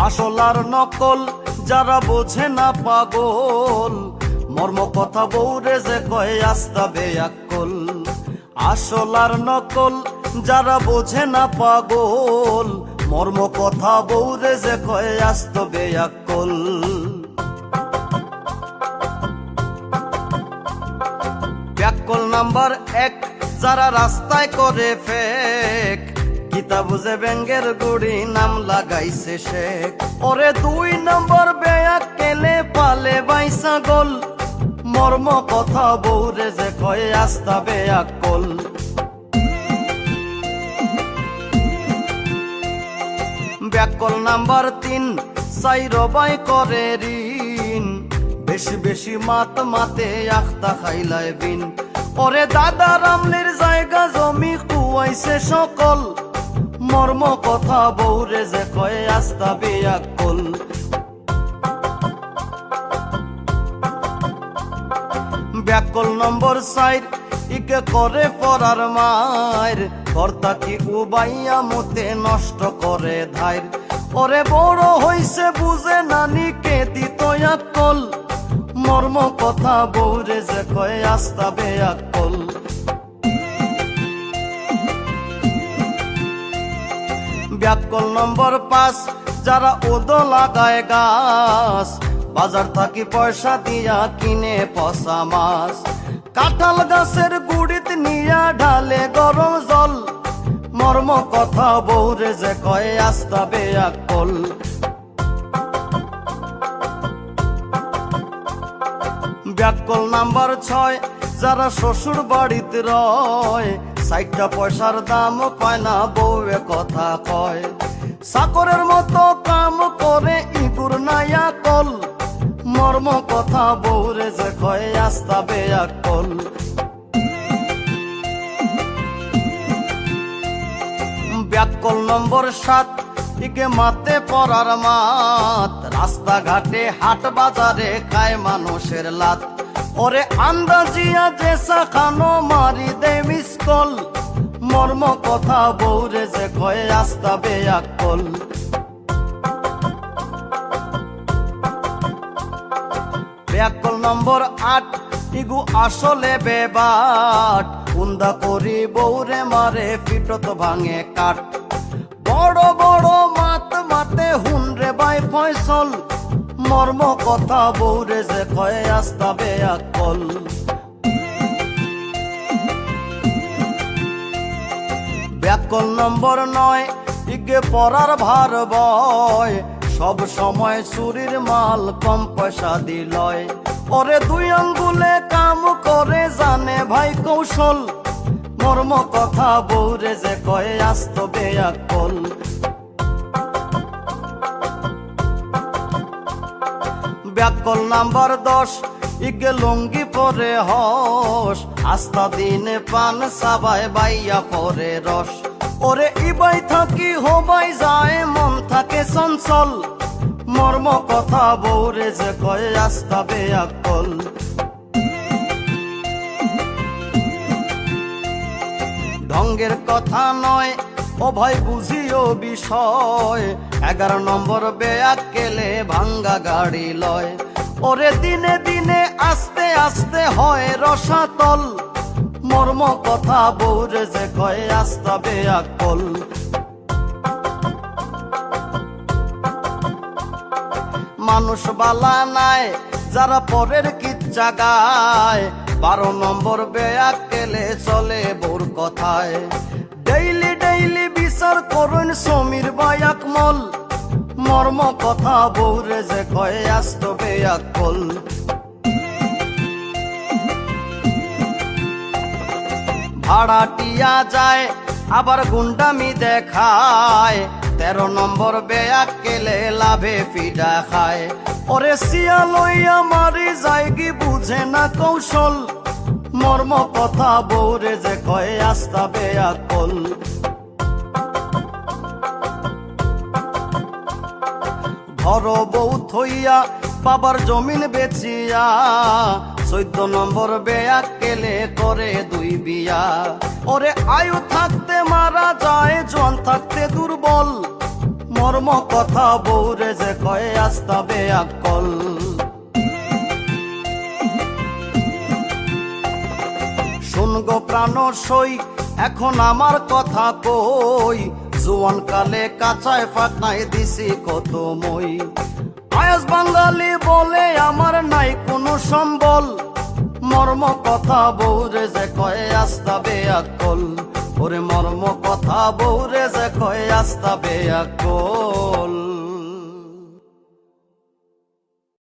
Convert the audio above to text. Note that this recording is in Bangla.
আসল আর নকল যারা বোঝে না পাগল, মর্ম কথা বউরে যে কয় আস্তা বেয়াক্কল। আসল আর নকল যারা বোঝে না পাগল, মর্ম কথা বউরে যে কয় আস্ত বেয়াক্কল। ব্যাককল নাম্বার 1 যারা রাস্তায় করে ফেক, গীতা বুঝে ব্যাঙ্গের গুড়ি নাম লাগাইছে শেখ। ওরে 2 নম্বর বেয়াক্কেলে পালে বাইসা গোল, মর্ম কথা বউরে যে কয় আস্তা বেয়াক্কল। ব্যাককল নাম্বার 3 সাইরবাই করে ঋণ, বেশি বেশি মাতে আখতা খাইলায় বিন। ওরে দাদা রামলির জায়গা জমি কুয়াইছে সকল, মর্ম কথা বউরে যে কয় আস্তা বেয়াক্কল। ব্যাককল নম্বর 4 ইকে করে পরার মায়ের, কর্তা কি উবাইয়া মতে নষ্ট করে ধাইর। ওরে বড় হইছে বুঝে নানিকে দিত আক্কল, মর্ম কথা বউরে যে কয় আস্তা বেয়াক্কল। ব্যাককল নম্বর 5 যারা ওদো লাগায় গাছ, বাজার থাকি পয়সা দিয়া কিনে পচা মাছ। কাঁঠাল গাছের গুড়িত নিয়া ঢালে গরম জল, মর্ম কথা বউরে যে কয় আস্তা বেয়াক্কল। ব্যাককল নাম্বার 6 যারা শ্বশুর বাড়িতে রয়, 60টা পয়সার দাম পায় না বউয়ে কথা কয়। চাকরের মতো কাম করে ইঁদুর নাইয়া কল, মর্ম কথা বউরে যে কয় আস্তা বেয়াক্কল। ব্যাককল নম্বর 7 ইকে মাতে পরার মাত, রাস্তাঘাটে হাট বাজারে খায় মানুষের লাত। ওরে আন্দাজিয়া জেসা খানো মারি দে মিসকল, মর্ম কথা বউরে যে কয় আস্তা বেয়াক্কল। ব্যাককল নম্বর 8 ইগু আসলে বেবাট, কুন্দা করি বউরে মারে পিটত ভাঙে কাঠ। বড় বড় মাতে হুনরে বাই ফয়সল, মর্ম কথা বউরে যে কয় আস্তা বেয়াক্কল। ব্যাককল নম্বর 9 ইগে পরার ভার বয়, সব সময় চুরির মাল কম পয়সা দিলয়। ওরে 2 আঙ্গুলে কাম করে জানে ভাই কৌশল, মর্ম কথা বউরে যে কয় আস্ত বেয়াক্কল। ব্যাককল নাম্বার 10 ইগে লুঙ্গি পরে হস, আস্তা দিনে পান সাবায় বাইয়া পরে রস। ওরে ইবাই থাকি হবাই যায় মন থাকে চঞ্চল, মর্ম কথা বউরে যে কয় আস্তা বেয়াক্কল। ঢঙ্গের কথা নয় ও ভাই বুঝিও বিষয়, 11 নম্বর বেয়াক্কেলে ভাঙ্গা গাড়ি লয়। ওরে দিনে দিনে আস্তে আস্তে হয় রসাতল, মর্ম কথা বউরে যে কয় আস্তা বেয়াক্কল। মানুষ বালা নাই যারা পরের কিচ্ছা গায়, 12 নম্বর বেয়াক্কেলে চলে বউর কথায়। ডেইলি বিচার করুন সমীর বায়াকমল, মর্ম কথা বউরে যে কয় আস্ত বেয়াক্কল। ভাড়াটিয়া যায় আবার গুন্ডামি দেখায়, 13 নম্বর বেয়াক্কেলে লাভে পিডা খায়। ওরে সিয়া লইয়া মারি যায়গি বুঝে না কৌশল, মর্ম কথা বউরে যে কয় আস্তা বেয়াক্কল। ঘর বউ থইয়া বাবার জমিন বেচিয়া, 14 নম্বর বেয়াক্কেলে করে 2 বিয়া। ওরে আয়ু থাকতে মারা যায় জন থাকতে দুর্বল, মর্ম মর্ম কথা বউরে যে কয়ে আস্তা বেয়াক্কল। শুনগো প্রাণ সই এখন আমার কথা কই, জোয়ান কালে কাঁচায় ফাঁকায় দিছি কত মই। আয়াস বাঙালি বলে আমার নাই কোনো সম্বল, মর্ম কথা বউরে যে কয়ে আস্তা বেয়াক্কল। ওরে মর্ম কথা বউরে যে কয়ে আস্তা বেয়াক্কল।